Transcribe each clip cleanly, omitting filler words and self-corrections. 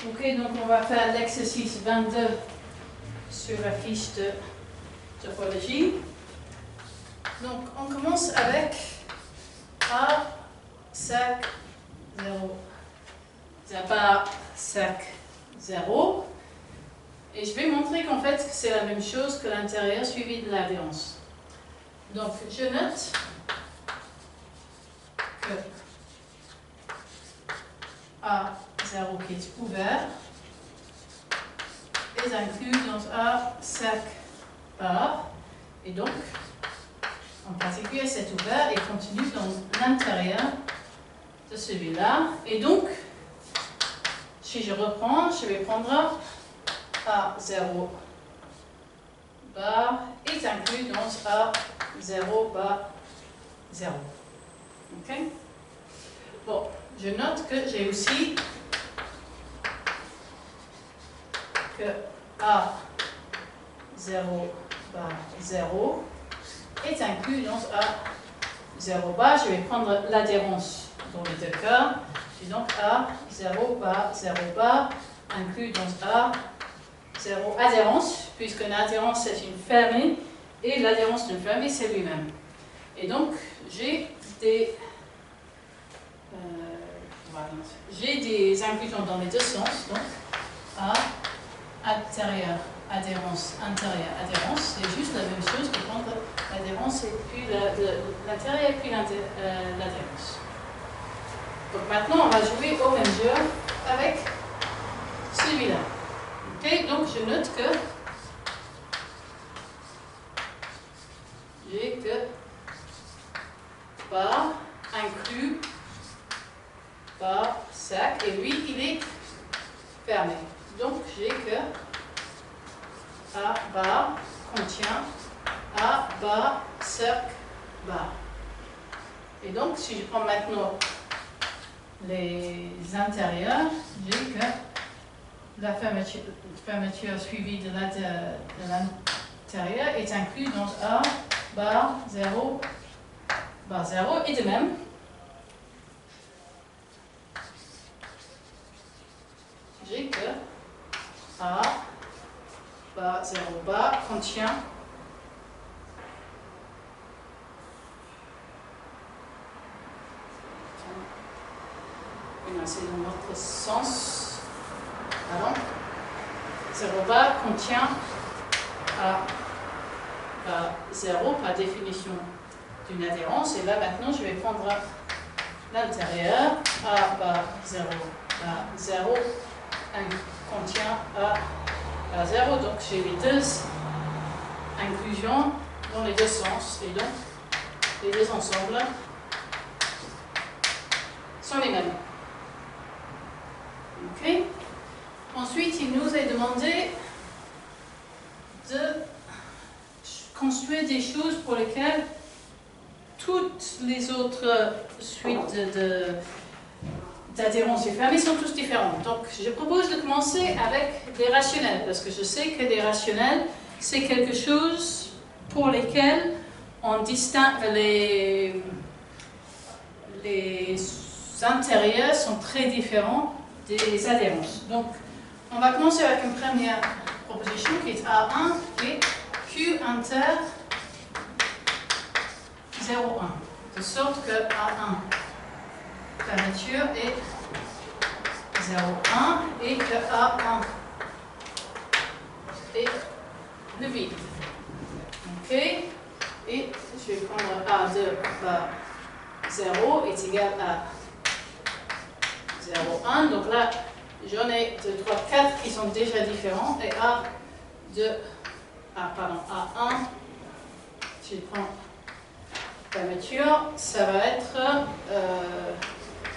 Ok, donc on va faire l'exercice 22 sur la fiche de topologie. Donc on commence avec A, sac, 0. A, sac, 0. Et je vais montrer qu'en fait c'est la même chose que l'intérieur suivi de l'adhérence. Donc je note que A0 qui est ouvert est inclus dans A, sac, bar. Et donc, en particulier, c'est ouvert et continue dans l'intérieur de celui-là. Et donc, si je reprends, je vais prendre A0 bar est inclus dans A0 bar 0. Ok? Bon, je note que j'ai aussi que A0 bar 0 est inclus dans A0 bar. Je vais prendre l'adhérence dans les deux cas. Et donc A0 bar 0 bar inclus dans A0 adhérence, puisque l'adhérence c'est une fermée et l'adhérence d'une fermée c'est lui-même. Et donc j'ai des inclusions dans les deux sens. Donc A intérieur adhérence intérieur adhérence, c'est juste la même chose que prendre l'adhérence et puis l'intérieur et puis l'adhérence. Donc maintenant on va jouer au même jeu avec celui-là. Ok, donc je note que j'ai que bar inclus bar sac et lui il est fermé. Donc j'ai que A bar contient A bar sac bar. Et donc si je prends maintenant les intérieurs, j'ai que la fermeture suivie de l'intérieur est inclus dans A bar 0 bar 0 et de même j'ai que A bar 0 bar contient c'est dans notre sens. Pardon. 0 bar contient A bar 0 par définition d'une adhérence. Et là maintenant je vais prendre l'intérieur. A bar 0 bar 0 contient A bar 0. Donc j'ai les deux inclusions dans les deux sens. Et donc les deux ensembles sont les mêmes. Okay. Ensuite, il nous est demandé de construire des choses pour lesquelles toutes les autres suites d'adhérence fermée sont tous différentes. Donc, je propose de commencer avec des rationnels, parce que je sais que des rationnels, c'est quelque chose pour lesquels on distingue les intérieurs sont très différents des adhérences. Donc, on va commencer avec une première proposition qui est A1 et Q inter 0,1. De sorte que A1 fermeture est 0,1 et que A1 est le vide. Ok. Et je vais prendre A2 par 0 est égal à 0,1. Donc là, j'en ai 2, 3, 4 qui sont déjà différents. Et A1, si je prends fermeture, ça va être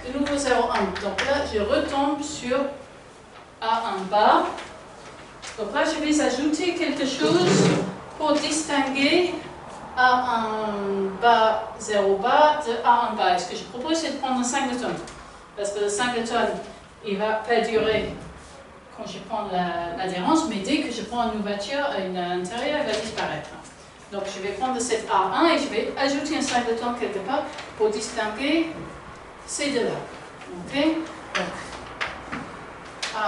de nouveau 0,1. Donc là, je retombe sur A1 bar. Donc là, je vais ajouter quelque chose pour distinguer A1 bar, 0 bar de A1 bar. Et ce que je propose, c'est de prendre un singleton. Parce que le singleton, il va perdurer quand je prends l'adhérence, mais dès que je prends une ouverture, une intérieur, il va disparaître. Donc je vais prendre cette A1 et je vais ajouter un singleton quelque part pour distinguer ces deux-là. Ok? Donc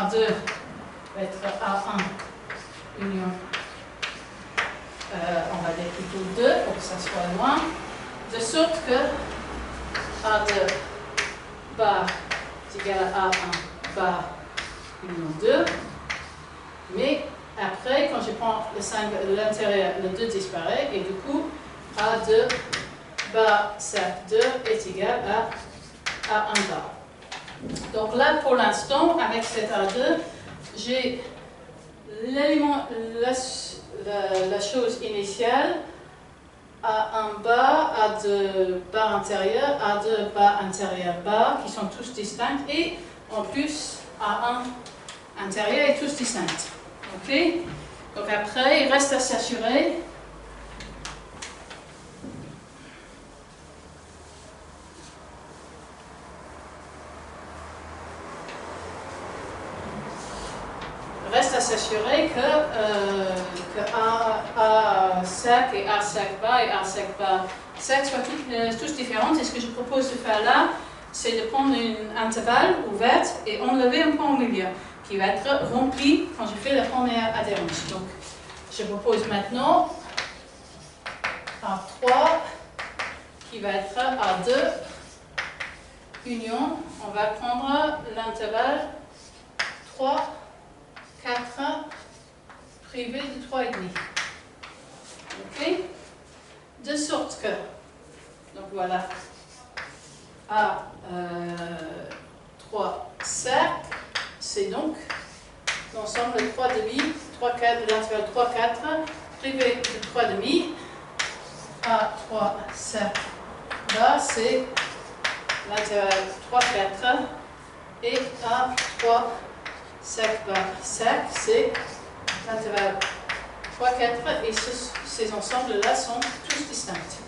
A2 va être A1 union, on va dire plutôt 2 pour que ça soit loin, de sorte que A2 bar est égal à A1 bar union 2, mais après, quand je prends le 5 de l'intérieur, le 2 disparaît, et du coup, A2 bar cercle 2 est égal à A1 bar. Donc là, pour l'instant, avec cet A2, j'ai l'élément, la chose initiale, A1 bar, A2 bar intérieur, A2 bar intérieur bar, qui sont tous distincts, et en plus, A1 intérieur est tous distincts. Ok? Donc après, il reste à s'assurer que A sec et A sec bas et A sec bas sec soient tous différents. Et ce que je propose de faire là, c'est de prendre un intervalle ouvert et enlever un point au milieu, qui va être rempli quand je fais la première adhérence. Donc, je propose maintenant A3 qui va être A2 union. On va prendre l'intervalle 3, 4, privé de 3,5. Ok? De sorte que, donc voilà, A3 cercle, c'est donc l'ensemble de 3 demi, 3, 4, de l'intervalle 3, 4, privé de 3 demi, A3 cercle là, c'est l'intervalle 3, 4, et A3 cercle bas cercle, c'est l'intervalle 3, 4, et ces ensembles-là sont tous distincts.